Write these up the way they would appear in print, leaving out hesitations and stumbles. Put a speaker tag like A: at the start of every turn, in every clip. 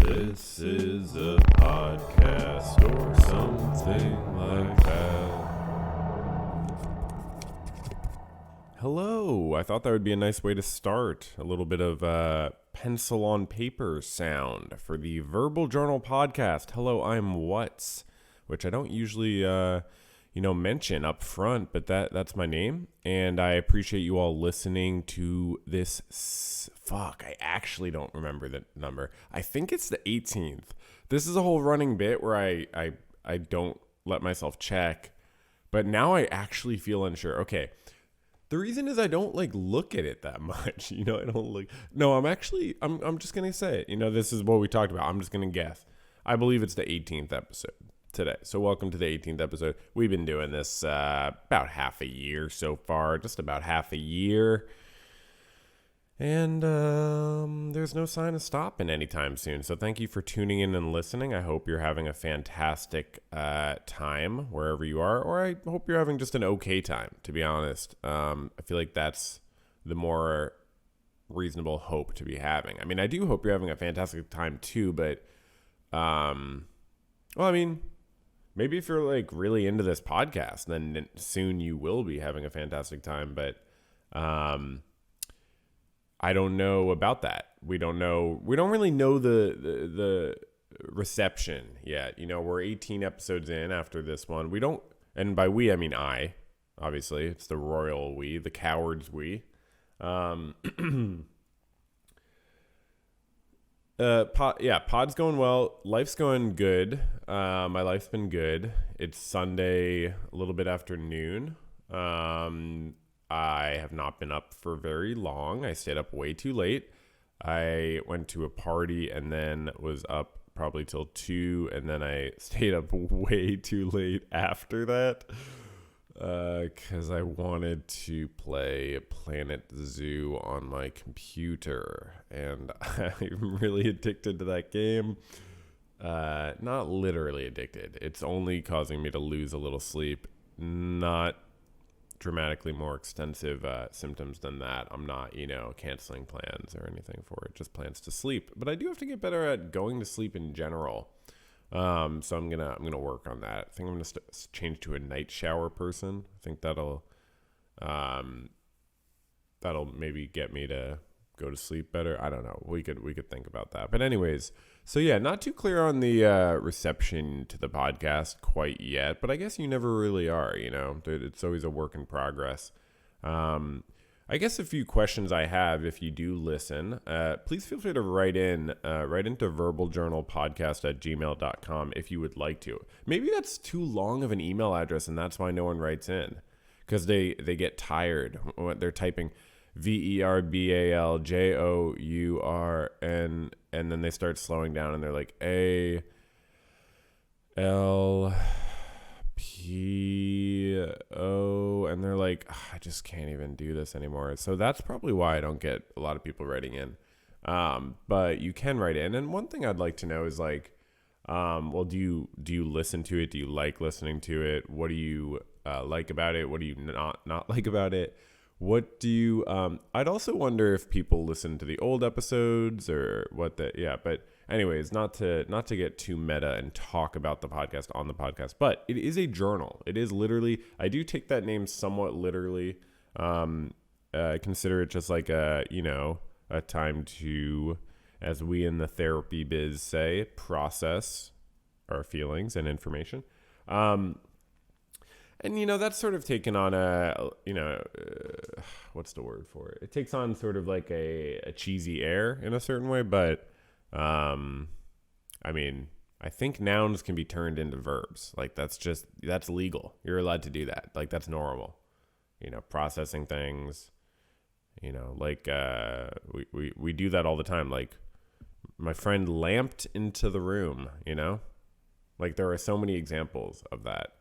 A: This is a podcast or something like that. Hello, I thought that would be a nice way to start. A little bit of pencil on paper sound for the Verbal Journal podcast. Hello, I'm What's, which I don't usually mention up front, but that's my name, and I appreciate you all listening to this. I actually don't remember the number. I think it's the 18th. This is a whole running bit where I don't let myself check, but now I actually feel unsure. Okay, the reason is I don't look at it that much. I don't look. No, I'm just gonna say it. This is what we talked about. I'm just gonna guess. I believe it's the 18th episode today. So welcome to the 18th episode. We've been doing this about half a year so far, just about half a year. And there's no sign of stopping anytime soon. So thank you for tuning in and listening. I hope you're having a fantastic time wherever you are, or I hope you're having just an okay time, to be honest. I feel like that's the more reasonable hope to be having. I mean, I do hope you're having a fantastic time too, but maybe if you're really into this podcast, then soon you will be having a fantastic time. But I don't know about that. We don't really know the reception yet. We're 18 episodes in after this one. We don't, and by we I mean I. Obviously, it's the royal we, the cowards we. Pod's going well. Life's going good. My life's been good. It's Sunday, a little bit after noon. I have not been up for very long. I stayed up way too late. I went to a party and then was up probably till 2, and then I stayed up way too late after that because I wanted to play Planet Zoo on my computer, and I'm really addicted to that game. Not literally addicted. It's only causing me to lose a little sleep. Not dramatically more extensive symptoms than that. I'm not, canceling plans or anything for it, just plans to sleep. But I do have to get better at going to sleep in general. So I'm gonna work on that. I think I'm gonna change to a night shower person. I think that'll maybe get me to go to sleep better. I don't know. We could think about that. But anyways, so yeah, not too clear on the reception to the podcast quite yet, but I guess you never really are, It's always a work in progress. I guess a few questions I have, if you do listen, please feel free to write into verbaljournalpodcast@gmail.com if you would like to. Maybe that's too long of an email address, and that's why no one writes in, because they get tired when they're typing VERBALJOUR, and then they start slowing down and they're like ALPO, and they're like, I just can't even do this anymore. So that's probably why I don't get a lot of people writing in. But you can write in. And one thing I'd like to know is do you listen to it? Do you like listening to it? What do you like about it? What do you not like about it? What do you, I'd also wonder if people listen to the old episodes or what but anyways, not to get too meta and talk about the podcast on the podcast, but it is a journal. It is literally, I do take that name somewhat literally. Consider it just like a time to, as we in the therapy biz say, process our feelings and information. And, that's sort of taken on what's the word for it? It takes on sort of like a cheesy air in a certain way. But, I think nouns can be turned into verbs. That's legal. You're allowed to do that. That's normal. Processing things, we do that all the time. My friend lamped into the room, there are so many examples of that.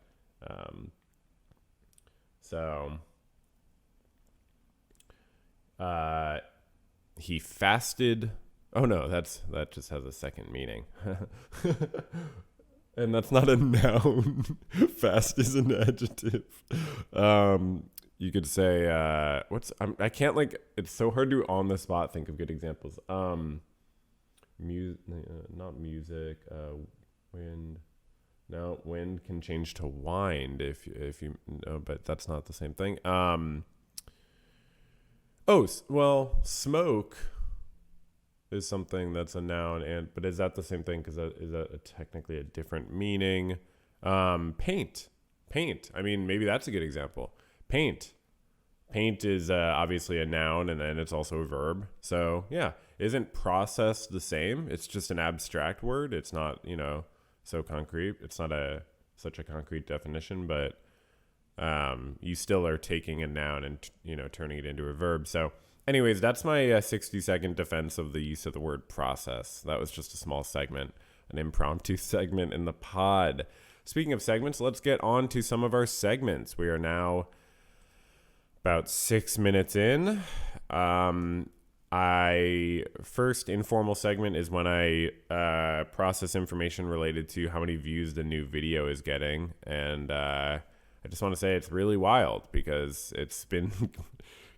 A: He fasted. Oh no, that just has a second meaning. And that's not a noun. Fast is an adjective. You could say, I can't it's so hard to on the spot think of good examples. not music. Wind. No, wind can change to wind if you know, but that's not the same thing. Well, smoke is something that's a noun, but is that the same thing? Because is that technically a different meaning? Paint. I mean, maybe that's a good example. Paint. Paint is obviously a noun, and then it's also a verb. So yeah, isn't process the same? It's just an abstract word. It's not, so concrete. It's not such a concrete definition, but you still are taking a noun and turning it into a verb. So anyways, that's my 60-second defense of the use of the word process. That was just a small segment, an impromptu segment in the pod. Speaking of segments, let's get on to some of our segments. We are now about 6 minutes in. First informal segment is when I process information related to how many views the new video is getting. And I just want to say it's really wild because it's been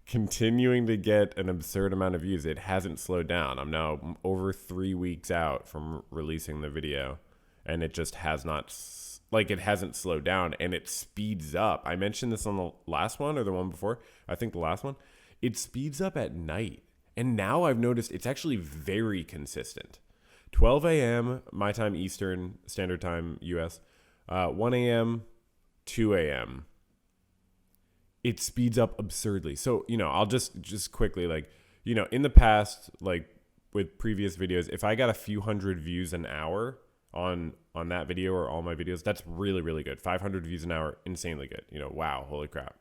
A: continuing to get an absurd amount of views. It hasn't slowed down. I'm now over 3 weeks out from releasing the video, and it just it hasn't slowed down, and it speeds up. I mentioned this on the last one or the one before. I think the last one. It speeds up at night. And now I've noticed it's actually very consistent. 12 a.m. my time, Eastern Standard Time, US. 1 a.m., 2 a.m. It speeds up absurdly. So, I'll just quickly, in the past, with previous videos, if I got a few hundred views an hour on that video or all my videos, that's really, really good. 500 views an hour, insanely good. Wow, holy crap.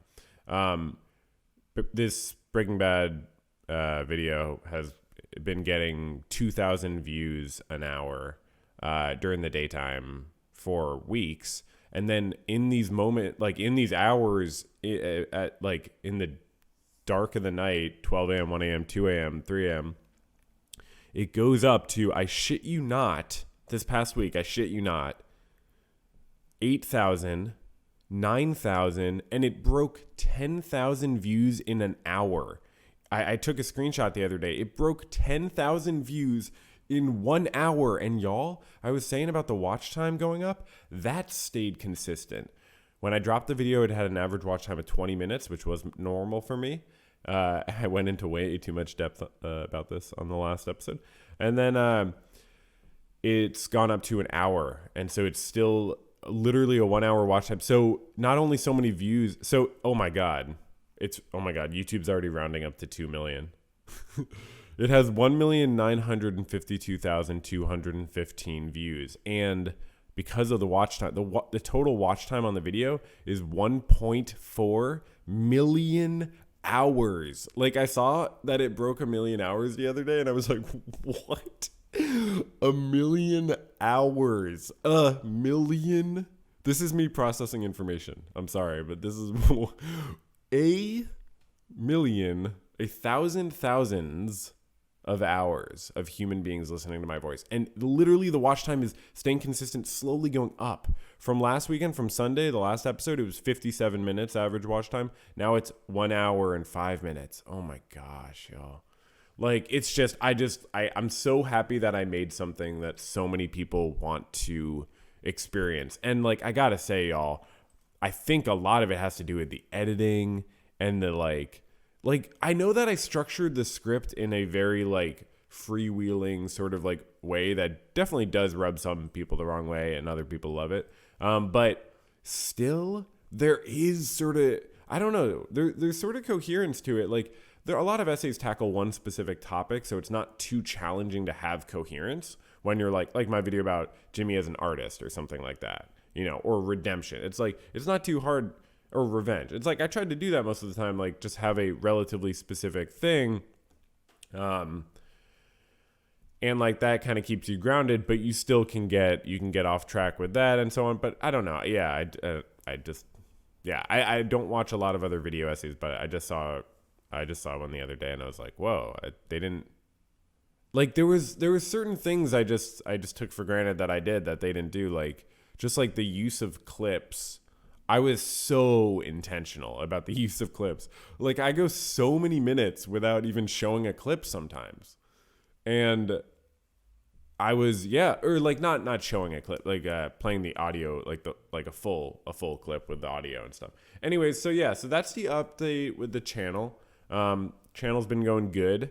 A: But this Breaking Bad video has been getting 2,000 views an hour during the daytime for weeks. And then in these in these hours, in the dark of the night, 12 a.m., 1 a.m., 2 a.m., 3 a.m., it goes up to, I shit you not, this past week, 8,000, 9,000, and it broke 10,000 views in an hour. I took a screenshot the other day. It broke 10,000 views in 1 hour. And y'all, I was saying about the watch time going up, that stayed consistent. When I dropped the video, it had an average watch time of 20 minutes, which was normal for me. I went into way too much depth about this on the last episode. And then it's gone up to an hour. And so it's still literally a 1 hour watch time. So not only so many views. So, oh my God, YouTube's already rounding up to 2 million. It has 1,952,215 views. And because of the watch time, the total watch time on the video is 1.4 million hours. I saw that it broke 1 million hours the other day, and I was like, what? 1 million hours. 1 million? This is me processing information. I'm sorry, but this is thousands of hours of human beings listening to my voice. And literally the watch time is staying consistent, slowly going up. From last weekend, from Sunday, the last episode, it was 57 minutes average watch time. Now it's 1 hour and 5 minutes. Oh my gosh, y'all. It's just, I'm so happy that I made something that so many people want to experience. And I gotta say, y'all, I think a lot of it has to do with the editing and the I know that I structured the script in a very freewheeling sort of way that definitely does rub some people the wrong way and other people love it. But still there is sort of, I don't know, there's sort of coherence to it. There are a lot of essays tackle one specific topic, so it's not too challenging to have coherence when you're like my video about Jimmy as an artist or something like that, or redemption. It's it's not too hard. Or revenge. It's I tried to do that most of the time, just have a relatively specific thing. And that kind of keeps you grounded, but you still can get off track with that and so on. But I don't know. Yeah. I don't watch a lot of other video essays, but I just saw one the other day and I was like, whoa, they didn't there was certain things I just took for granted that I did that they didn't do. Just the use of clips. I was so intentional about the use of clips. I go so many minutes without even showing a clip sometimes. And I was, yeah, or like not showing a clip, like playing the audio, like a full clip with the audio and stuff. Anyways, so yeah, so that's the update with the channel. Channel's been going good.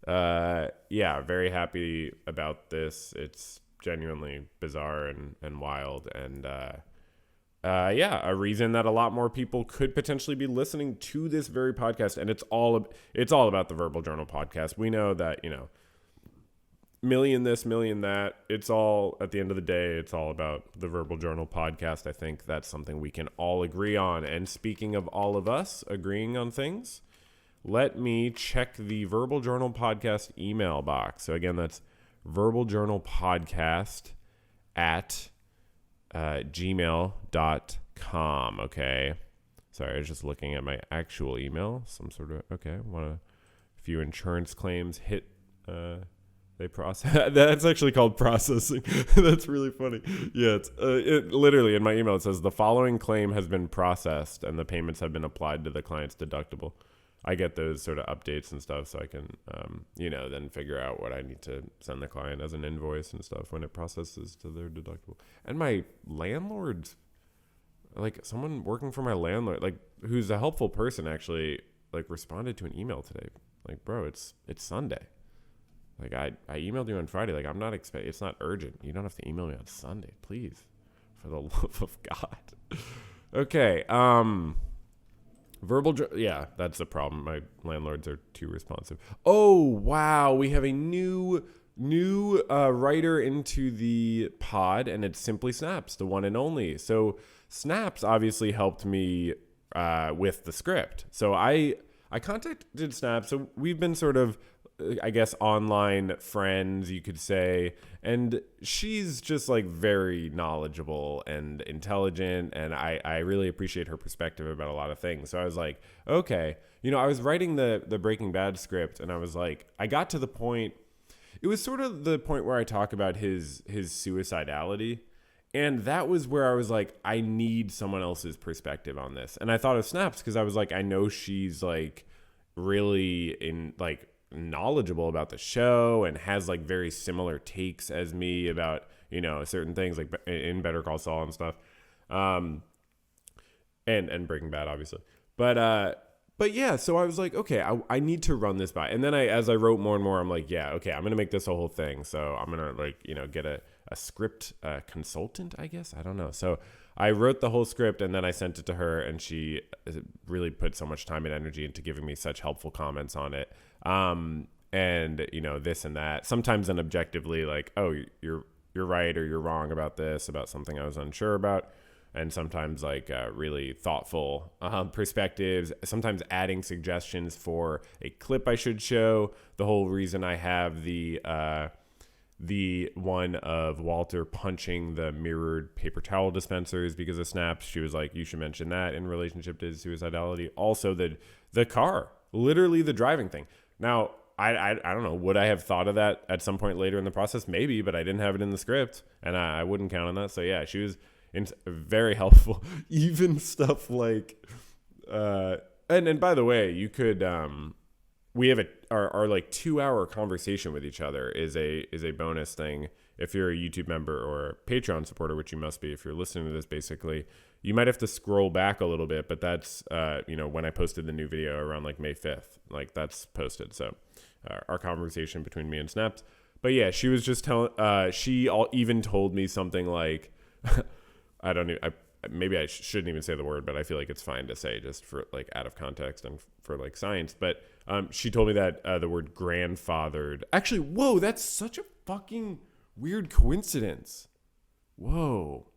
A: Yeah, very happy about this. It's genuinely bizarre and wild, and yeah, a reason that a lot more people could potentially be listening to this very podcast. And it's all about the Verbal Journal podcast. We know that, million this, million that. It's all, at the end of the day, it's all about the Verbal Journal podcast. I think that's something we can all agree on. And speaking of all of us agreeing on things, let me check the Verbal Journal podcast email box. So again, that's Verbal Journal podcast at gmail.com. Okay. Sorry, I was just looking at my actual email. Some sort of, okay, want a few insurance claims hit, they process. That's actually called processing. That's really funny. Yeah, it literally in my email it says the following claim has been processed and the payments have been applied to the client's deductible. I get those sort of updates and stuff, so I can, then figure out what I need to send the client as an invoice and stuff when it processes to their deductible. And my landlord's, like someone working for my landlord, like who's a helpful person, actually, like responded to an email today. Like, bro, it's Sunday. Like I emailed you on Friday. Like I'm not it's not urgent. You don't have to email me on Sunday, please, for the love of God. Okay. Yeah, that's the problem. My landlords are too responsive. Oh wow, we have a new writer into the pod, and it's Simply Snaps, the one and only. So Snaps obviously helped me with the script. So I contacted Snaps. So we've been sort of, I guess, online friends, you could say. And she's just like very knowledgeable and intelligent. And I really appreciate her perspective about a lot of things. So I was like, okay, I was writing the Breaking Bad script, and I was like, I got to the point, it was sort of the point where I talk about his suicidality. And that was where I was like, I need someone else's perspective on this. And I thought of Snaps because I was like, I know she's like really knowledgeable about the show and has like very similar takes as me about, certain things like in Better Call Saul and stuff. And Breaking Bad, obviously. But yeah, so I was like, okay, I need to run this by. And then as I wrote more and more, I'm like, yeah, okay, I'm going to make this a whole thing. So I'm going to get a script consultant, I guess. I don't know. So I wrote the whole script and then I sent it to her, and she really put so much time and energy into giving me such helpful comments on it. And this and that, sometimes then objectively like, oh, you're right, or you're wrong about this, about something I was unsure about. And sometimes like really thoughtful perspectives, sometimes adding suggestions for a clip I should show. The whole reason I have the one of Walter punching the mirrored paper towel dispensers because of Snaps. She was like, you should mention that in relationship to his suicidality. Also the car, literally the driving thing. Now, I don't know, would I have thought of that at some point later in the process? Maybe, but I didn't have it in the script, and I wouldn't count on that. So yeah, she was very helpful. Even stuff like and by the way, you could we have our like 2-hour conversation with each other is a bonus thing. If you're a YouTube member or a Patreon supporter, which you must be if you're listening to this, basically you might have to scroll back a little bit, but that's when I posted the new video around like May 5th, like that's posted. So our conversation between me and Snaps. But yeah, she was just telling even told me something like maybe I shouldn't even say the word, but I feel like it's fine to say just for like out of context and for like science. But she told me that the word grandfathered. Actually, whoa, that's such a fucking weird coincidence. Whoa.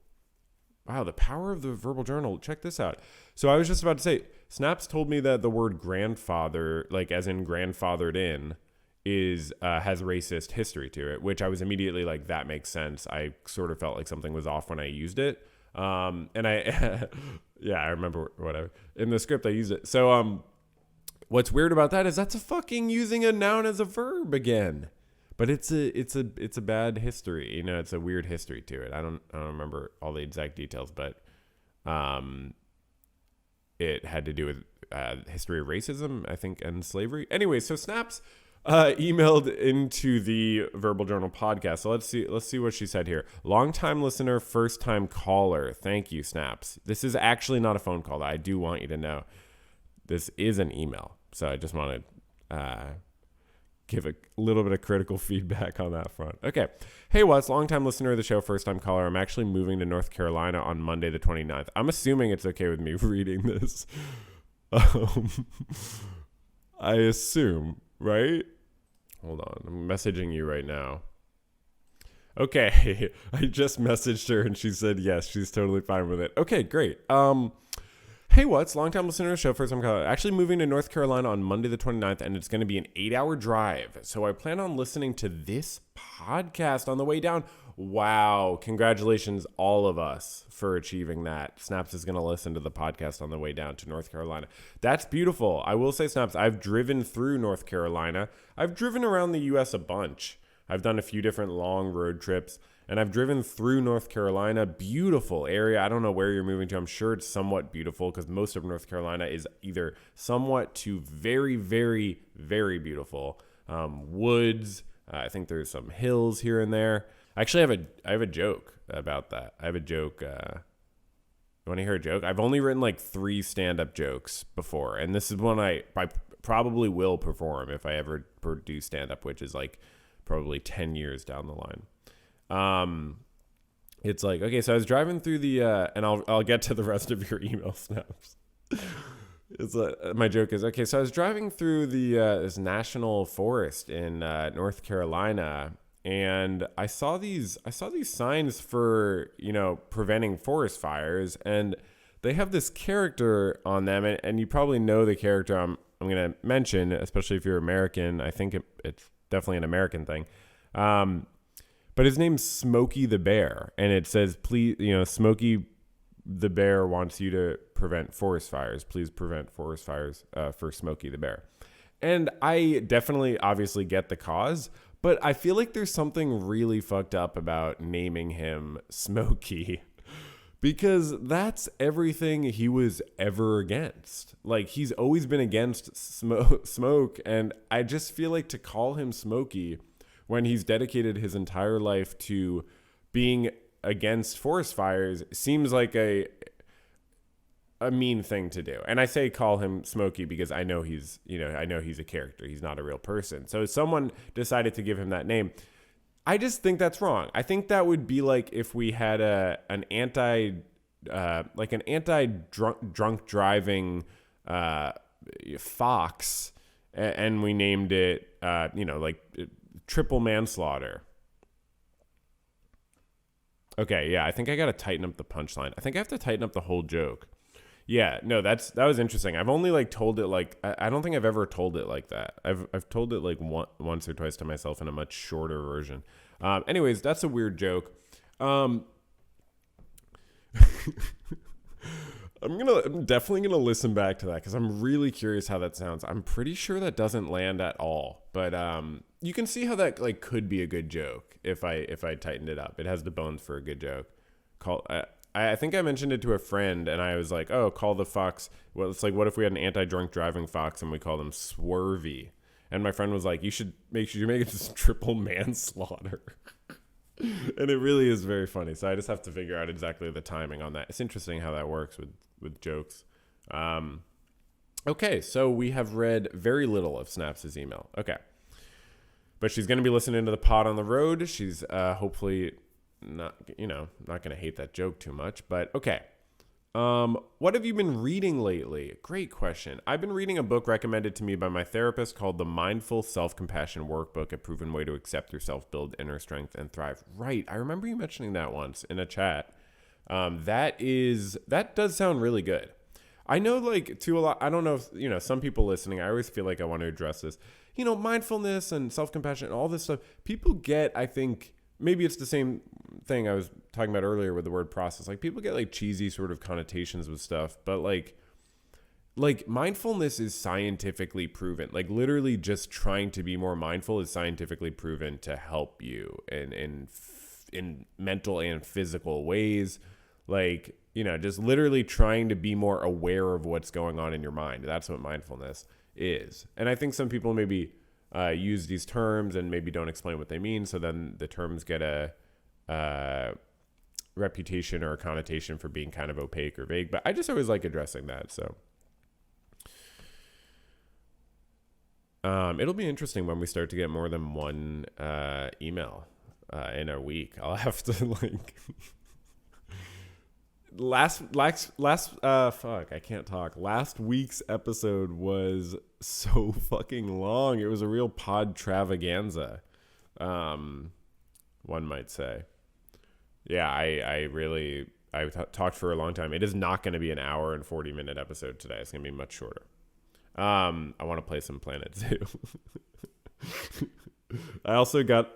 A: Wow, the power of the Verbal Journal. Check this out. So I was just about to say, Snaps told me that the word grandfather, like as in grandfathered in, is has racist history to it, which I was immediately like, that makes sense. I sort of felt like something was off when I used it. And I, yeah, I remember whatever in the script I used it. So, what's weird about that is that's a fucking using a noun as a verb again, but it's a bad history. It's a weird history to it. I don't remember all the exact details, but, it had to do with, history of racism, I think, and slavery. Anyway, so Snaps, emailed into the Verbal Journal podcast. So let's see what she said here. Long-time listener, first-time caller. Thank you, Snaps. This is actually not a phone call. I do want you to know this is an email. So I just want to give a little bit of critical feedback on that front. Okay. Hey, Wes, long-time listener of the show, first-time caller. I'm actually moving to North Carolina on Monday the 29th. I'm assuming it's okay with me reading this. I assume, right? Hold on. I'm messaging you right now. Okay. I just messaged her and she said yes, she's totally fine with it. Okay, great. Hey, what's long-time listener to the show, first-time caller. Actually moving to North Carolina on Monday the 29th, and it's going to be an 8-hour drive. So I plan on listening to this podcast on the way down. Wow. Congratulations, all of us, for achieving that. Snaps is going to listen to the podcast on the way down to North Carolina. That's beautiful. I will say, Snaps, I've driven through North Carolina. I've driven around the U.S. a bunch. I've done a few different long road trips. And I've driven through North Carolina. Beautiful area. I don't know where you're moving to. I'm sure it's somewhat beautiful because most of North Carolina is either somewhat to very, very, very beautiful. Woods. I think there's some hills here and there. Actually, I have a joke about that. I have a joke. You want to hear a joke? I've only written like 3 stand-up jokes before. And this is one I probably will perform if I ever do stand-up, which is like probably 10 years down the line. It's like, okay, so I was driving through the, and I'll get to the rest of your email snaps. It's my joke is, okay, so I was driving through the, this national forest in, North Carolina, and I saw these signs for, preventing forest fires, and they have this character on them, and you probably know the character I'm going to mention, especially if you're American. I think it's definitely an American thing. But his name's Smokey the Bear, and it says, please, Smokey the Bear wants you to prevent forest fires. Please prevent forest fires for Smokey the Bear. And I definitely, obviously get the cause, but I feel like there's something really fucked up about naming him Smokey because that's everything he was ever against. Like, he's always been against smoke, and I just feel like to call him Smokey when he's dedicated his entire life to being against forest fires seems like a mean thing to do. And I say call him Smokey because I know he's a character. He's not a real person. So someone decided to give him that name. I just think that's wrong. I think that would be like if we had an anti-drunk driving fox, and we named it triple manslaughter. Okay, yeah, I think I got to tighten up the punchline. I think I have to tighten up the whole joke. Yeah, no, that was interesting. I've only told it I don't think I've ever told it like that. I've told it once or twice to myself in a much shorter version. Anyways, that's a weird joke. I'm definitely gonna listen back to that because I'm really curious how that sounds. I'm pretty sure that doesn't land at all, but you can see how that could be a good joke if I tightened it up. It has the bones for a good joke. I think I mentioned it to a friend, and I was like, "Oh, call the fox." Well, it's like, what if we had an anti-drunk driving fox and we call them Swervy? And my friend was like, "You should make it this triple manslaughter." And it really is very funny. So I just have to figure out exactly the timing on that. It's interesting how that works with jokes. Okay, so we have read very little of Snaps' email. Okay. But she's going to be listening to the pod on the road. She's hopefully not going to hate that joke too much. But okay. What have you been reading lately? Great question. I've been reading a book recommended to me by my therapist called The Mindful Self-Compassion Workbook, a proven way to accept yourself, build inner strength, and thrive. Right. I remember you mentioning that once in a chat. That does sound really good. I know to a lot, I don't know if, some people listening, I always feel like I want to address this, mindfulness and self-compassion and all this stuff. People get, I think, maybe it's the same thing I was talking about earlier with the word process. People get cheesy sort of connotations with stuff, but mindfulness is scientifically proven. Literally just trying to be more mindful is scientifically proven to help you in mental and physical ways. Just literally trying to be more aware of what's going on in your mind. That's what mindfulness is. And I think some people maybe use these terms and maybe don't explain what they mean. So then the terms get a reputation or a connotation for being kind of opaque or vague. But I just always like addressing that. So it'll be interesting when we start to get more than one email in a week. I'll have to like I can't talk. Last week's episode was so fucking long. It was a real pod travaganza, one might say. Yeah, I talked for a long time. It is not going to be an hour and 40-minute episode today. It's going to be much shorter. I want to play some Planet Zoo. I also got,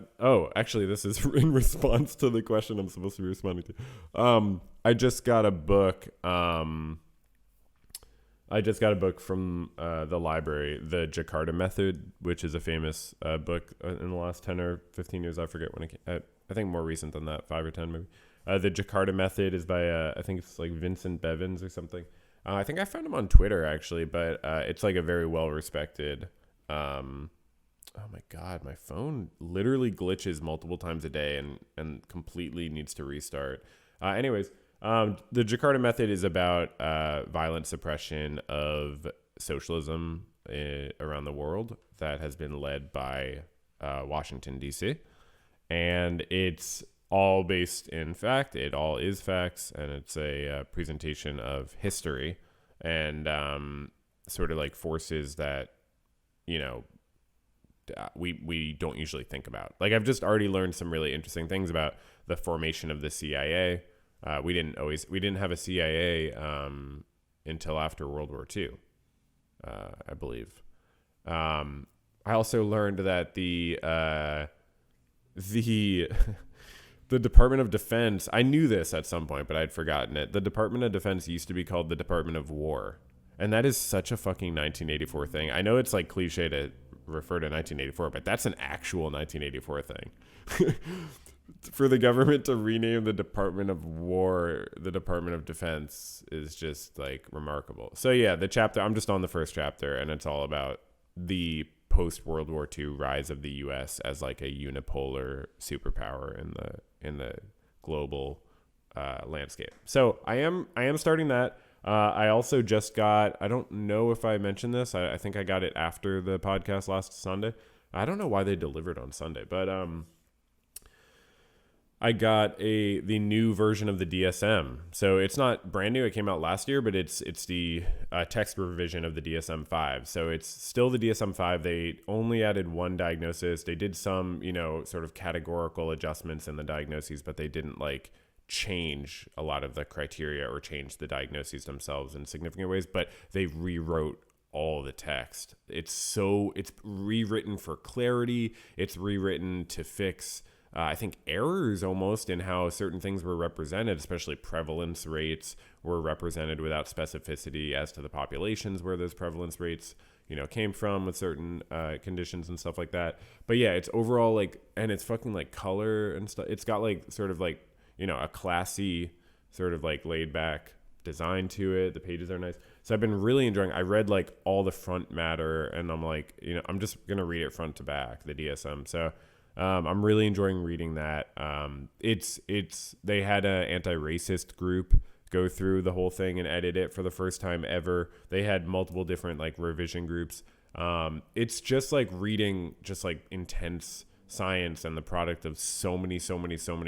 A: actually this is in response to the question I'm supposed to be responding to. I just got a book. From the library, The Jakarta Method, which is a famous book in the last 10 or 15 years. I forget when it came. I think more recent than that, 5 or 10 maybe. The Jakarta Method is by, I think it's like Vincent Bevins or something. I think I found him on Twitter actually, but it's like a very well-respected. Oh my God, my phone literally glitches multiple times a day and completely needs to restart. Anyways, the Jakarta Method is about violent suppression of socialism around the world that has been led by Washington, D.C. And it's all based in fact. It all is facts, and it's a presentation of history and sort of like forces that, we don't usually think about. Like, I've just already learned some really interesting things about the formation of the CIA. We didn't have a CIA until after World War II, I believe. I also learned that the Department of Defense, I knew this at some point, but I'd forgotten it. The Department of Defense used to be called the Department of War. And that is such a fucking 1984 thing. I know it's like cliche to refer to 1984, but that's an actual 1984 thing. For the government to rename the Department of War the Department of Defense is just like remarkable. So yeah, the chapter, I'm just on the first chapter, and it's all about the post-World War II rise of the U.S. as like a unipolar superpower in the global landscape. So I am starting that. I also just got, I don't know if I mentioned this. I think I got it after the podcast last Sunday. I don't know why they delivered on Sunday, but I got the new version of the DSM. So it's not brand new. It came out last year, but it's the text revision of the DSM-5. So it's still the DSM-5. They only added one diagnosis. They did some, sort of categorical adjustments in the diagnoses, but they didn't like change a lot of the criteria or change the diagnoses themselves in significant ways, but they rewrote all the text. It's rewritten for clarity. It's rewritten to fix I think errors almost in how certain things were represented, especially prevalence rates were represented without specificity as to the populations where those prevalence rates, came from with certain conditions and stuff like that. But yeah, it's overall like, and it's fucking like color and stuff. It's got like sort of like, a classy sort of like laid back design to it. The pages are nice. So I've been really enjoying, I read like all the front matter, and I'm like, I'm just going to read it front to back, the DSM. So I'm really enjoying reading that. They had an anti-racist group go through the whole thing and edit it for the first time ever. They had multiple different like revision groups. It's just like reading just like intense science and the product of so many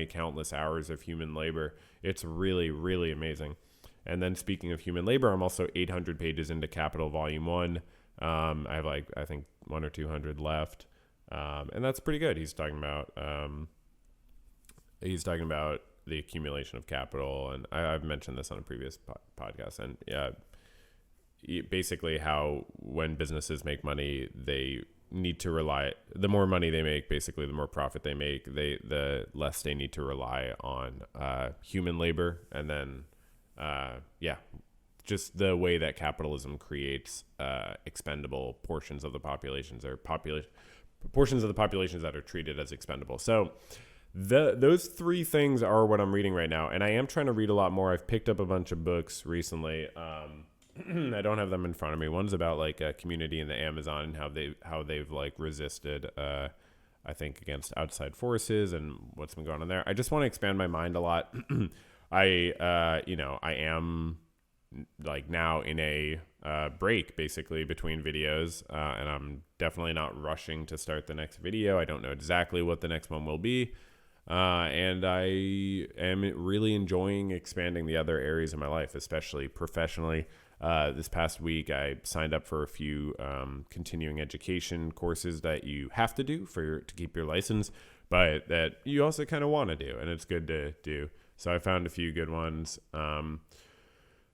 A: countless hours of human labor. It's really, really amazing. And then speaking of human labor, I'm also 800 pages into Capital Volume 1. I have like, I think 100 or 200 left. And that's pretty good. He's talking about the accumulation of capital, and I've mentioned this on a previous podcast. And basically how when businesses make money, they need to rely. The more money they make, basically, the more profit they make. The less they need to rely on human labor, and then just the way that capitalism creates expendable portions of the populations or portions of the populations that are treated as expendable. So those three things are what I'm reading right now. And I am trying to read a lot more. I've picked up a bunch of books recently. I don't have them in front of me. One's about like a community in the Amazon and how they've like resisted, I think, against outside forces and what's been going on there. I just want to expand my mind a lot. I am like now in a break basically between videos, and I'm definitely not rushing to start the next video. I don't know exactly what the next one will be. And I am really enjoying expanding the other areas of my life, especially professionally. This past week, I signed up for a few continuing education courses that you have to do to keep your license, but that you also kind of want to do, and it's good to do. So I found a few good ones.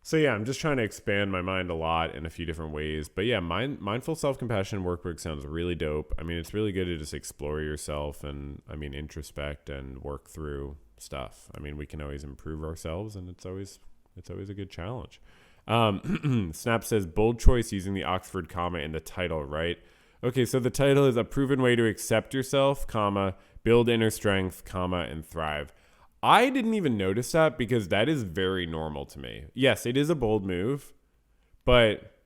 A: So yeah, I'm just trying to expand my mind a lot in a few different ways. But yeah, mindful self-compassion workbook sounds really dope. I mean, it's really good to just explore yourself and, I mean, introspect and work through stuff. I mean, we can always improve ourselves, and it's always a good challenge. Snap says, bold choice using the Oxford comma in the title, right? Okay, so the title is A Proven Way to Accept Yourself, comma, Build Inner Strength, comma, and Thrive. I didn't even notice that because that is very normal to me. Yes, it is a bold move, but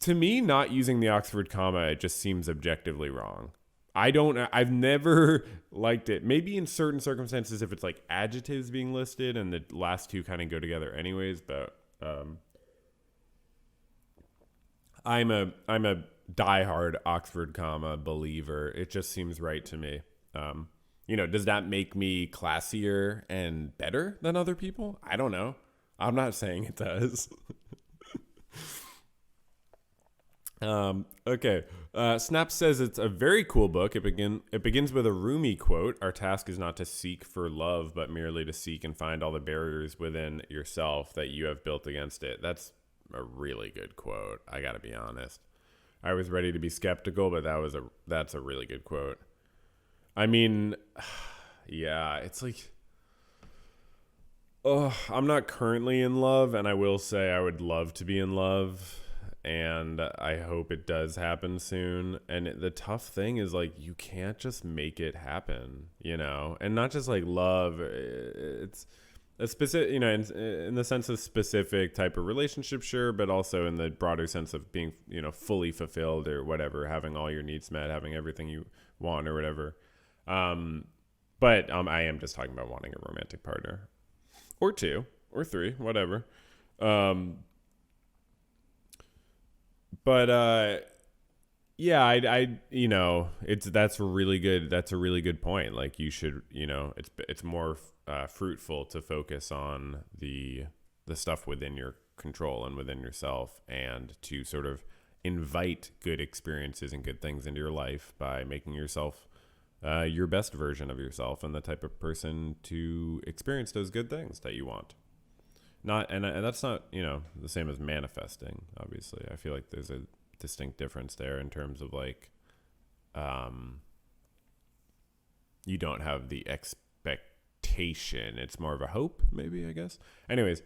A: to me, not using the Oxford comma, it just seems objectively wrong. I've never liked it. Maybe in certain circumstances, if it's like adjectives being listed and the last two kind of go together anyways, but I'm a diehard Oxford comma believer. It just seems right to me. Does that make me classier and better than other people? I don't know. I'm not saying it does. Okay. Snap says it's a very cool book. It begins with a Rumi quote. Our task is not to seek for love, but merely to seek and find all the barriers within yourself that you have built against it. That's a really good quote. I gotta be honest. I was ready to be skeptical, but that's a really good quote. I mean, yeah, it's like, I'm not currently in love, and I will say I would love to be in love, and I hope it does happen soon. And the tough thing is, like, you can't just make it happen, and not just like love. It's a specific, in the sense of specific type of relationship, sure, but also in the broader sense of being, fully fulfilled or whatever, having all your needs met, having everything you want or whatever. But I am just talking about wanting a romantic partner, or two, or three, whatever. Yeah, that's a really good. That's a really good point. Like you should, it's more fruitful to focus on the stuff within your control and within yourself, and to sort of invite good experiences and good things into your life by making yourself your best version of yourself and the type of person to experience those good things that you want. And that's not, the same as manifesting, obviously. I feel like there's a distinct difference there in terms of like, you don't have the expectation. It's more of a hope, maybe, I guess. Anyways,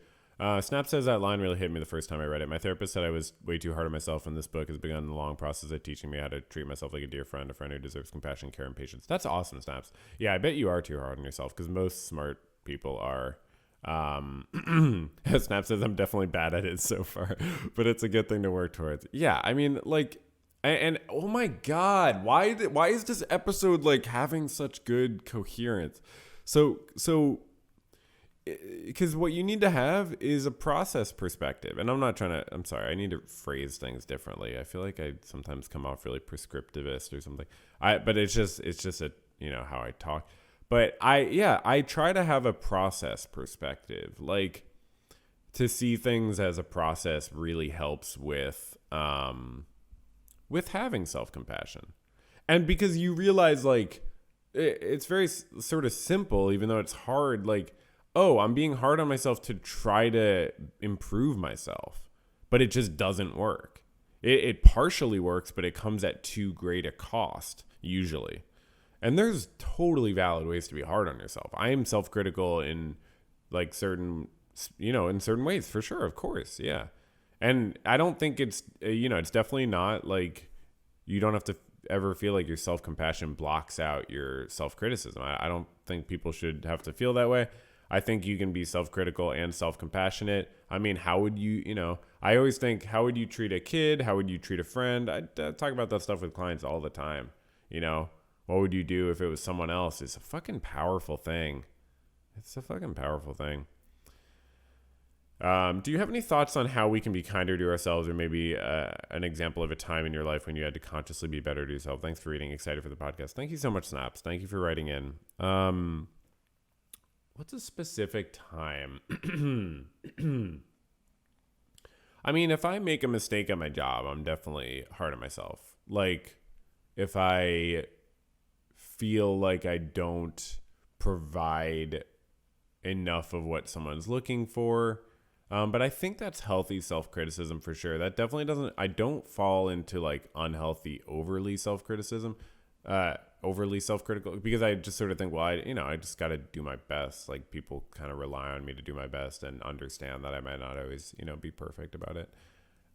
A: Snap says that line really hit me the first time I read it. My therapist said I was way too hard on myself, and this book has begun the long process of teaching me how to treat myself like a dear friend, a friend who deserves compassion, care, and patience. That's awesome, Snaps. Yeah, I bet you are too hard on yourself, because most smart people are. Snap says I'm definitely bad at it so far, but it's a good thing to work towards. Yeah, I mean, like, and oh my God, why is this episode like having such good coherence? So. Because what you need to have is a process perspective. And I'm sorry, I need to phrase things differently. I feel like I sometimes come off really prescriptivist or something. But it's just a, how I talk. But I try to have a process perspective. Like, to see things as a process really helps with having self-compassion. And because you realize, like, it's very sort of simple, even though it's hard, like, oh, I'm being hard on myself to try to improve myself, but it just doesn't work. It partially works, but it comes at too great a cost, usually. And there's totally valid ways to be hard on yourself. I am self-critical in like certain ways, for sure, of course, yeah. And I don't think it's, it's definitely not like, you don't have to ever feel like your self-compassion blocks out your self-criticism. I don't think people should have to feel that way. I think you can be self-critical and self-compassionate. I mean, how would I always think, how would you treat a kid? How would you treat a friend? I talk about that stuff with clients all the time. What would you do if it was someone else? It's a fucking powerful thing. It's a fucking powerful thing. Do you have any thoughts on how we can be kinder to ourselves, or maybe an example of a time in your life when you had to consciously be better to yourself? Thanks for reading. Excited for the podcast. Thank you so much, Snaps. Thank you for writing in. What's a specific time? I mean, if I make a mistake at my job, I'm definitely hard on myself. Like, if I feel like I don't provide enough of what someone's looking for. But I think that's healthy self-criticism for sure. That definitely I don't fall into like unhealthy, overly self-criticism, overly self-critical, because I just sort of think, well, I just got to do my best. Like, people kind of rely on me to do my best and understand that I might not always, be perfect about it.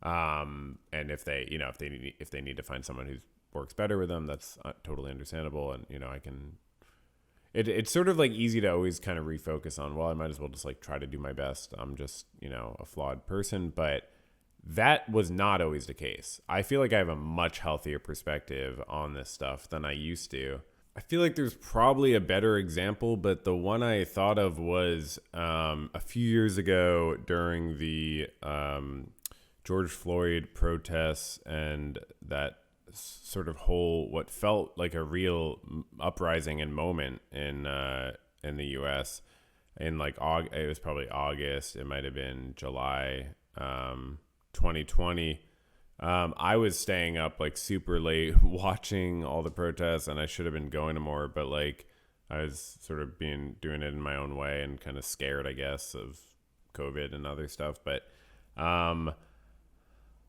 A: And if they need to find someone who works better with them, that's totally understandable. And, I can, it's sort of like easy to always kind of refocus on, well, I might as well just like try to do my best. I'm just, a flawed person. But that was not always the case. I feel like I have a much healthier perspective on this stuff than I used to. I feel like there's probably a better example, but the one I thought of was a few years ago during the George Floyd protests, and that sort of whole, what felt like a real uprising and moment in the U.S. in like it was probably August. It might have been July 2020. I was staying up like super late watching all the protests, and I should have been going to more, but like I was sort of doing it in my own way and kind of scared, I guess, of COVID and other stuff. But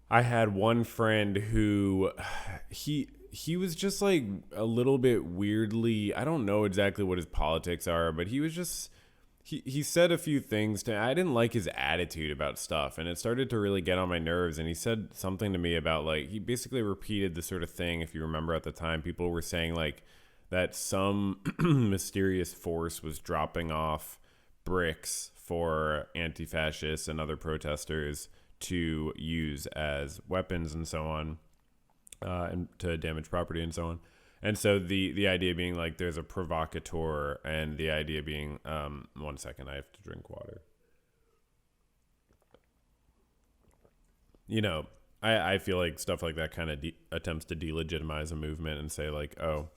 A: I had one friend who he was just like a little bit weirdly, I don't know exactly what his politics are, but he was just, he said a few things I didn't like his attitude about stuff, and it started to really get on my nerves. And he said something to me about, like, he basically repeated the sort of thing, if you remember at the time, people were saying like that some mysterious force was dropping off bricks for anti-fascists and other protesters to use as weapons and so on, and to damage property and so on. And so the idea being like there's a provocateur, and the idea being, 1 second, I have to drink water. I feel like stuff like that kind of attempts to delegitimize a movement and say like, oh,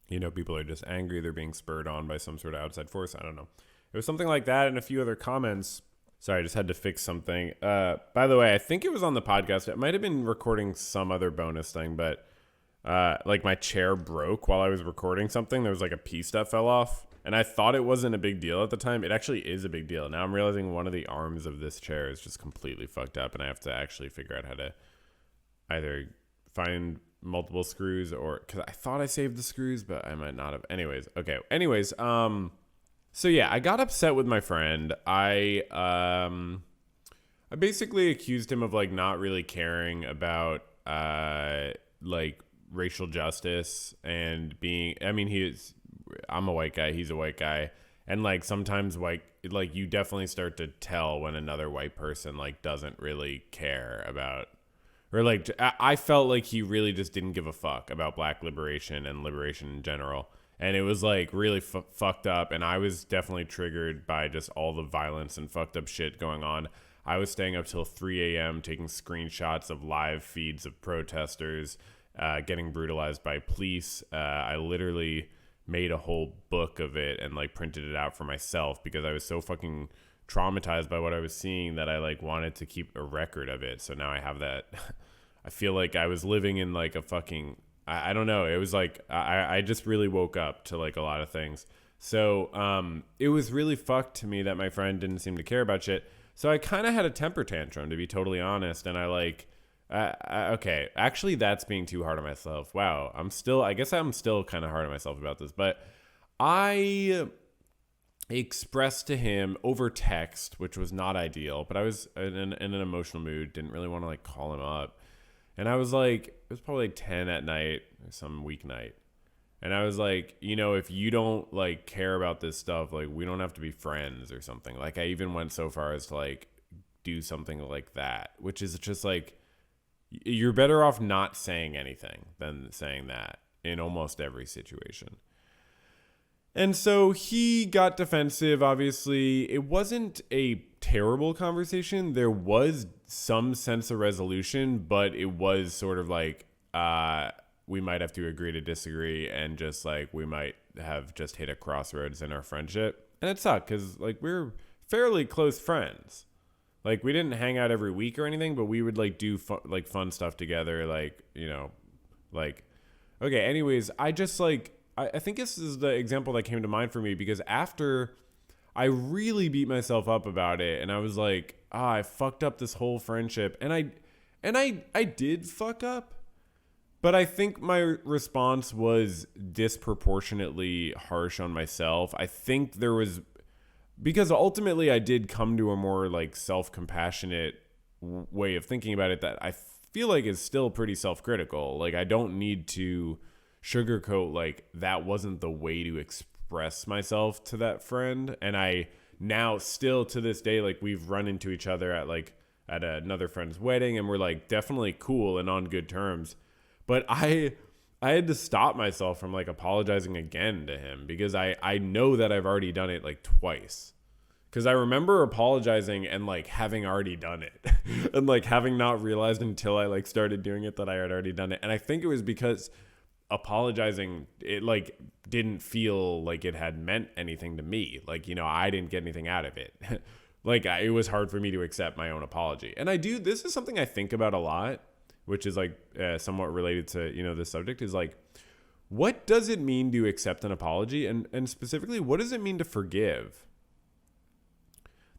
A: people are just angry. They're being spurred on by some sort of outside force. I don't know. It was something like that, and a few other comments. Sorry, I just had to fix something. By the way, I think it was on the podcast. It might have been recording some other bonus thing, but like my chair broke while I was recording something. There was like a piece that fell off, and I thought it wasn't a big deal at the time. It actually is a big deal. Now I'm realizing one of the arms of this chair is just completely fucked up, and I have to actually figure out how to either find multiple screws, or because I thought I saved the screws, but I might not have. Anyways, so yeah, I got upset with my friend. I basically accused him of like not really caring about like racial justice and being. I mean, I'm a white guy. He's a white guy, and like sometimes you definitely start to tell when another white person like doesn't really care about, or like I felt like he really just didn't give a fuck about Black liberation and liberation in general. And it was like really fucked up. And I was definitely triggered by just all the violence and fucked up shit going on. I was staying up till 3 a.m. taking screenshots of live feeds of protesters getting brutalized by police. I literally made a whole book of it and like printed it out for myself because I was so fucking traumatized by what I was seeing that I like wanted to keep a record of it. So now I have that. I feel like I was living in like a fucking... I don't know. It was like, I just really woke up to like a lot of things. So it was really fucked to me that my friend didn't seem to care about shit. So I kind of had a temper tantrum, to be totally honest. And I like, okay, actually that's being too hard on myself. Wow. I guess I'm still kind of hard on myself about this, but I expressed to him over text, which was not ideal, but I was in an emotional mood. Didn't really want to like call him up. And I was like, it was probably like 10 at night or some weeknight. And I was like, if you don't like care about this stuff, like we don't have to be friends or something. Like I even went so far as to like do something like that, which is just like, you're better off not saying anything than saying that in almost every situation. And so he got defensive. Obviously, it wasn't a terrible conversation. There was some sense of resolution, but it was sort of like, we might have to agree to disagree, and just like we might have just hit a crossroads in our friendship. And it sucked because like we're fairly close friends. Like we didn't hang out every week or anything, but we would like do fun stuff together. Like, okay. Anyways, I just like, I think this is the example that came to mind for me, because after I really beat myself up about it, and I was like, I fucked up this whole friendship, and I did fuck up, but I think my response was disproportionately harsh on myself. I think there was, because ultimately I did come to a more like self-compassionate way of thinking about it that I feel like is still pretty self-critical. Like I don't need to sugarcoat like that wasn't the way to express myself to that friend. And I now still to this day, like we've run into each other at another friend's wedding, and we're like definitely cool and on good terms. But I had to stop myself from like apologizing again to him, because I know that I've already done it like twice. Because I remember apologizing and like having already done it and like having not realized until I like started doing it that I had already done it. And I think it was because apologizing, it like didn't feel like it had meant anything to me. Like, I didn't get anything out of it. Like it was hard for me to accept my own apology. And this is something I think about a lot, which is like somewhat related to, this subject, is like, what does it mean to accept an apology? And specifically, what does it mean to forgive?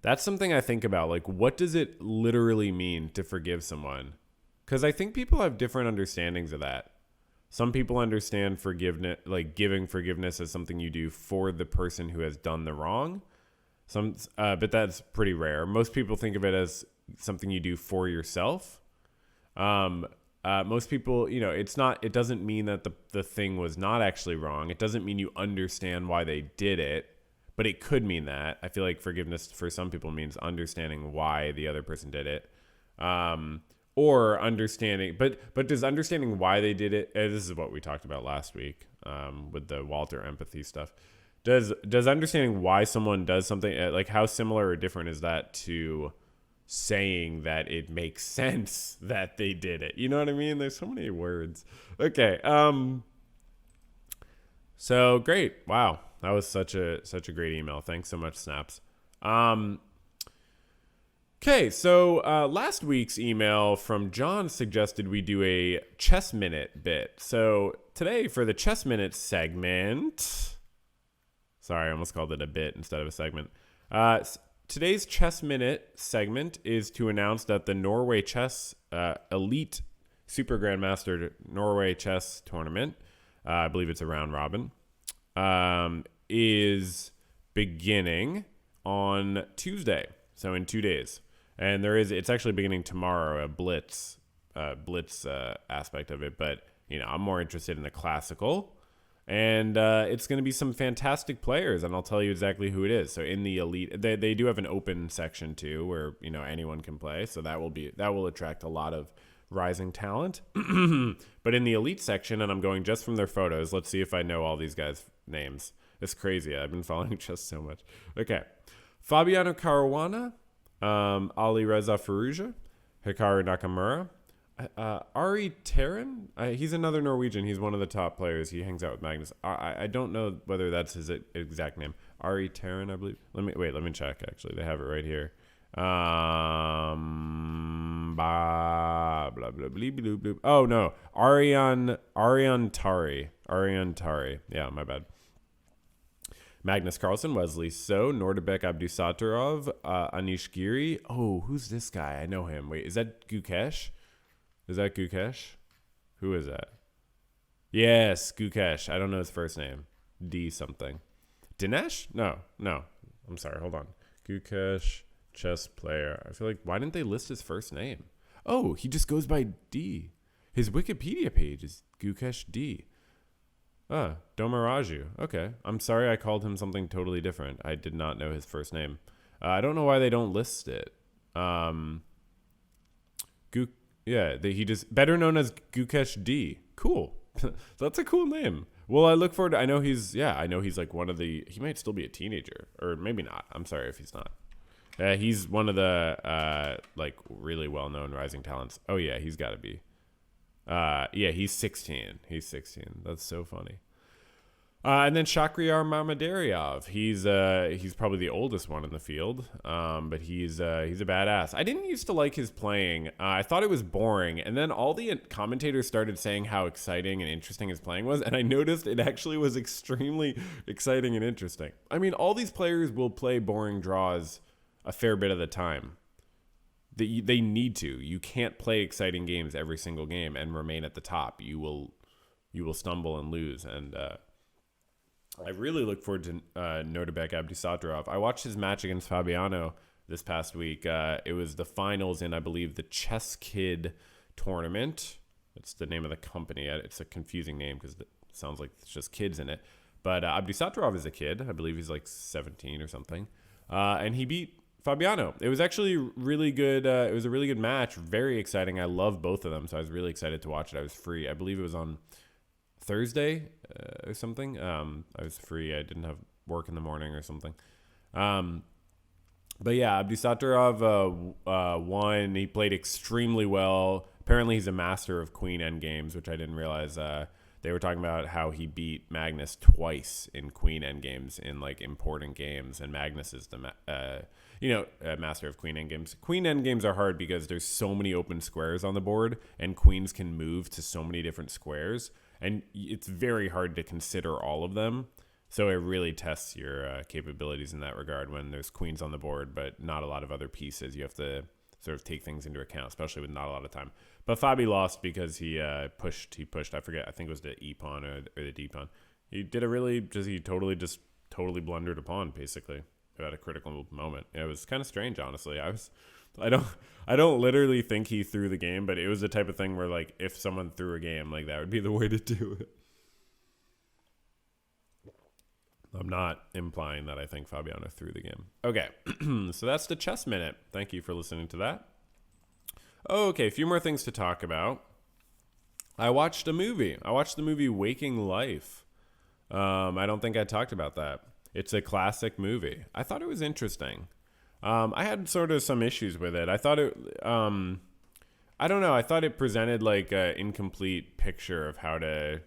A: That's something I think about. Like, what does it literally mean to forgive someone? Because I think people have different understandings of that. Some people understand forgiveness, like giving forgiveness, as something you do for the person who has done the wrong. But that's pretty rare. Most people think of it as something you do for yourself. Most people, it doesn't mean that the thing was not actually wrong. It doesn't mean you understand why they did it, but it could mean that. I feel like forgiveness for some people means understanding why the other person did it. Or understanding, but does understanding why they did it, this is what we talked about last week, with the Walter empathy stuff. Does understanding why someone does something, like how similar or different is that to saying that it makes sense that they did it? You know what I mean? There's so many words. Okay. So great. Wow. That was such a great email. Thanks so much, Snaps. Okay, so last week's email from John suggested we do a chess minute bit. So today for the chess minute segment, sorry, I almost called it a bit instead of a segment. Today's chess minute segment is to announce that the Norway Chess Elite Super Grandmaster Norway Chess Tournament, I believe it's a round robin, is beginning on Tuesday. So in 2 days. And it's actually beginning tomorrow, a blitz aspect of it. But, I'm more interested in the classical. And it's going to be some fantastic players, and I'll tell you exactly who it is. So in the elite, they do have an open section too, where, anyone can play. So that will attract a lot of rising talent. But in the elite section, and I'm going just from their photos, let's see if I know all these guys' names. It's crazy. I've been following chess so much. Okay. Fabiano Caruana, Ali Reza Firouzja, Hikaru Nakamura, Ari Terran. He's another Norwegian. He's one of the top players. He hangs out with Magnus. I don't know whether that's his exact name. Ari Terran, I believe. Let me check. Actually, they have it right here. Blah blah blah blah blah blah. Oh no, Arian Tari. Yeah, my bad. Magnus Carlsen, Wesley So, Nordebek Abdusattorov, Anish Giri. Oh, who's this guy? I know him. Wait, is that Gukesh? Who is that? Yes, Gukesh. I don't know his first name. D something. Dinesh? No. I'm sorry. Hold on. Gukesh, chess player. I feel like, why didn't they list his first name? Oh, he just goes by D. His Wikipedia page is Gukesh D. Domaraju. Okay. I'm sorry I called him something totally different. I did not know his first name. I don't know why they don't list it. Um, Gu- yeah, he just better known as Gukesh D. Cool. That's a cool name. Well, I look forward to, I know he's like one of he might still be a teenager or maybe not. I'm sorry if he's not. He's one of the like really well-known rising talents. Oh yeah, he's got to be. Yeah, he's 16. He's 16. That's so funny. And then Shakhriyar Mamedyarov. He's probably the oldest one in the field, but he's a badass. I didn't used to like his playing. I thought it was boring, and then all the commentators started saying how exciting and interesting his playing was, and I noticed it actually was extremely exciting and interesting. I mean, all these players will play boring draws a fair bit of the time. They need to. You can't play exciting games every single game and remain at the top. You will stumble and lose, and I really look forward to Nordabek Abdusattorov. I watched his match against Fabiano this past week. It was the finals in, I believe, the Chess Kid tournament. It's the name of the company. It's a confusing name because it sounds like it's just kids in it. But Abdusattorov is a kid. I believe he's like 17 or something. And he beat Fabiano. It was actually really good. It was a really good match. Very exciting. I love both of them, so I was really excited to watch it. I was free. I believe it was on Thursday or something. I was free. I didn't have work in the morning or something. But yeah, Abdusattorov won. He played extremely well. Apparently, he's a master of queen endgames, which I didn't realize. They were talking about how he beat Magnus twice in queen endgames in like important games, and Magnus is the master of queen endgames. Queen endgames are hard because there's so many open squares on the board, and queens can move to so many different squares. And it's very hard to consider all of them. So it really tests your capabilities in that regard when there's queens on the board, but not a lot of other pieces. You have to sort of take things into account, especially with not a lot of time. But Fabi lost because he pushed. I forget. I think it was the E pawn or the D pawn. He did he totally blundered a pawn basically at a critical moment. It was kind of strange, honestly. I don't literally think he threw the game, but it was the type of thing where like if someone threw a game, like that would be the way to do it. I'm not implying that I think Fabiano threw the game. Okay, so that's the chess minute. Thank you for listening to that. Okay, a few more things to talk about. I watched a movie. I watched the movie Waking Life. I don't think I talked about that. It's a classic movie. I thought it was interesting. I had sort of some issues with it. I thought it, I don't know. I thought it presented like an incomplete picture of how to.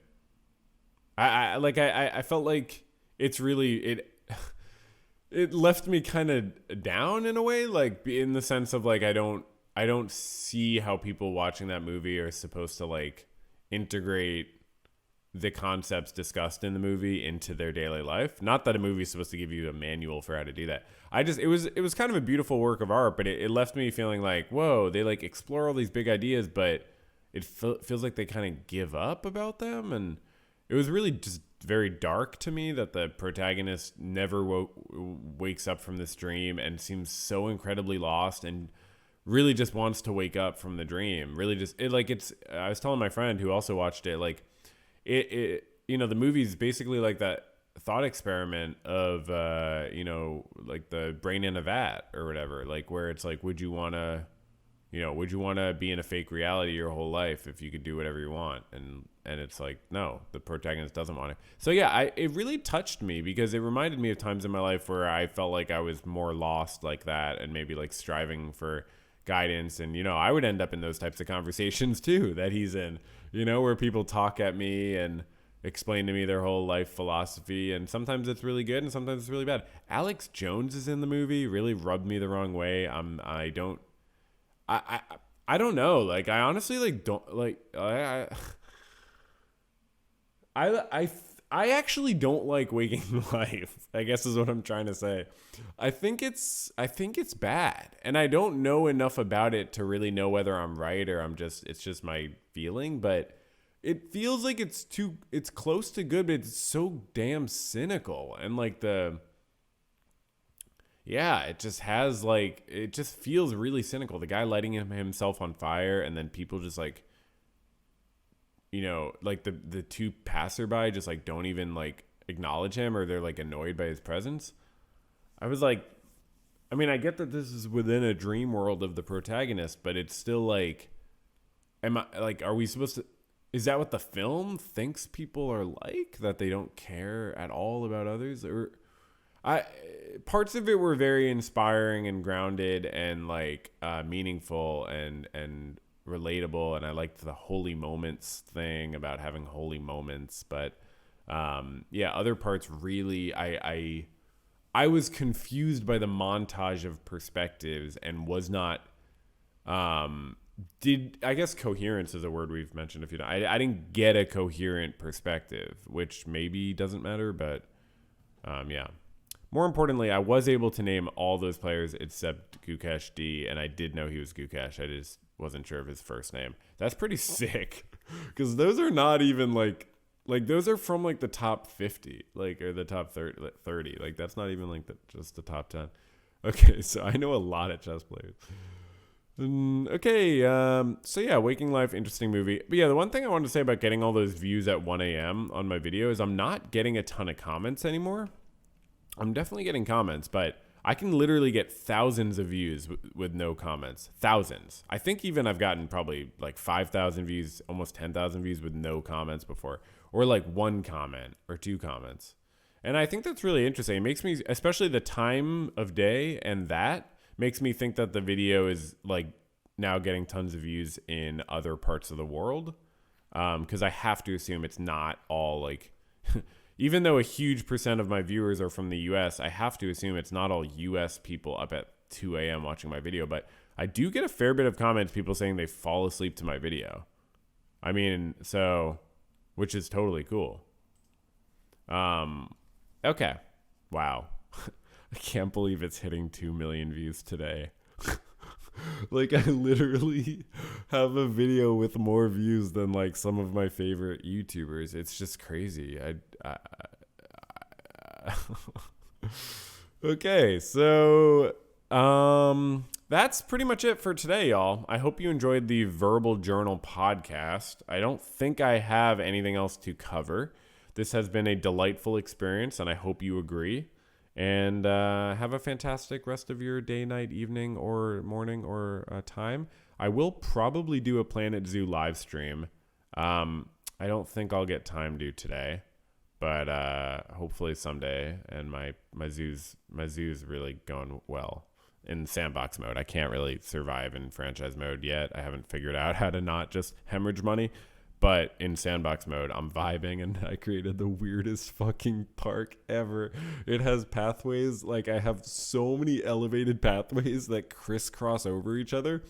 A: I felt like it's really it left me kind of down in a way, like in the sense of like I don't see how people watching that movie are supposed to like integrate the concepts discussed in the movie into their daily life. Not that a movie is supposed to give you a manual for how to do that. It was kind of a beautiful work of art, but it left me feeling like, whoa, they like explore all these big ideas, but it feels like they kind of give up about them. And it was really just very dark to me that the protagonist never wakes up from this dream and seems so incredibly lost and really just wants to wake up from the dream. Really just, I was telling my friend who also watched it, like, the movie's basically like that thought experiment of, like the brain in a vat or whatever, like where it's like, would you want to be in a fake reality your whole life if you could do whatever you want? And it's like, no, the protagonist doesn't want it. So yeah, it really touched me because it reminded me of times in my life where I felt like I was more lost like that and maybe like striving for guidance. And, I would end up in those types of conversations too, that he's in, where people talk at me and explain to me their whole life philosophy. And sometimes it's really good and sometimes it's really bad. Alex Jones is in the movie, really rubbed me the wrong way. I don't know. Like, I honestly like don't like, I actually don't like Waking Life, I guess is what I'm trying to say. I think it's bad. And I don't know enough about it to really know whether I'm right or it's just my feeling, but it feels like it's close to good, but it's so damn cynical. And like it just feels really cynical. The guy lighting himself on fire and then people just like like the two passerby just like don't even like acknowledge him, or they're like annoyed by his presence. I was like, I mean, I get that this is within a dream world of the protagonist, but it's still like, are we supposed to, is that what the film thinks people are like, that they don't care at all about others? Or parts of it were very inspiring and grounded and like meaningful and relatable, and I liked the holy moments thing about having holy moments, but other parts really, I was confused by the montage of perspectives and was not I guess coherence is a word we've mentioned a few times. I didn't get a coherent perspective, which maybe doesn't matter, but more importantly, I was able to name all those players except Gukesh D, and I did know he was Gukesh. I just wasn't sure of his first name. That's pretty sick, because those are not even like those are from like the top 50, like, or the top 30. Like that's not even like just the top 10. Okay, so I know a lot of chess players. Okay, so yeah, Waking Life, interesting movie. But yeah, the one thing I wanted to say about getting all those views at 1 a.m. on my video is I'm not getting a ton of comments anymore. I'm definitely getting comments, but I can literally get thousands of views with no comments. Thousands. I think even I've gotten probably like 5,000 views, almost 10,000 views with no comments before, or like one comment or two comments. And I think that's really interesting. It makes me, especially the time of day, and that makes me think that the video is like now getting tons of views in other parts of the world. Because I have to assume it's not all like, even though a huge percent of my viewers are from the US, I have to assume it's not all US people up at 2 a.m. watching my video. But I do get a fair bit of comments, people saying they fall asleep to my video. I mean, so, which is totally cool. Okay. Wow. I can't believe it's hitting 2 million views today. Like, I literally have a video with more views than like some of my favorite YouTubers. It's just crazy. Okay, so that's pretty much it for today, y'all. I hope you enjoyed the Verbal Journal podcast. I don't think I have anything else to cover. This has been a delightful experience, and I hope you agree. And have a fantastic rest of your day, night, evening, or morning, or time. I will probably do a Planet Zoo live stream. I don't think I'll get time to today, but hopefully someday. And my zoo's really going well in sandbox mode. I can't really survive in franchise mode yet. I haven't figured out how to not just hemorrhage money. But in sandbox mode, I'm vibing, and I created the weirdest fucking park ever. It has pathways. Like, I have so many elevated pathways that crisscross over each other,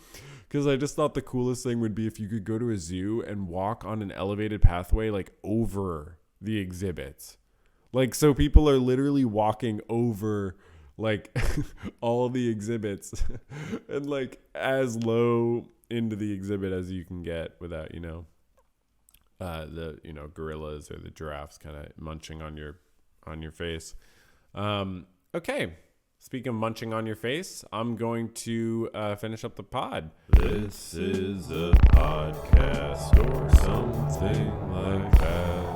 A: because I just thought the coolest thing would be if you could go to a zoo and walk on an elevated pathway, like, over the exhibits. Like, so people are literally walking over, like, all the exhibits and, like, as low into the exhibit as you can get without, the gorillas or the giraffes kind of munching on your face. Okay, speaking of munching on your face, I'm going to finish up the pod. This is a podcast or something like that.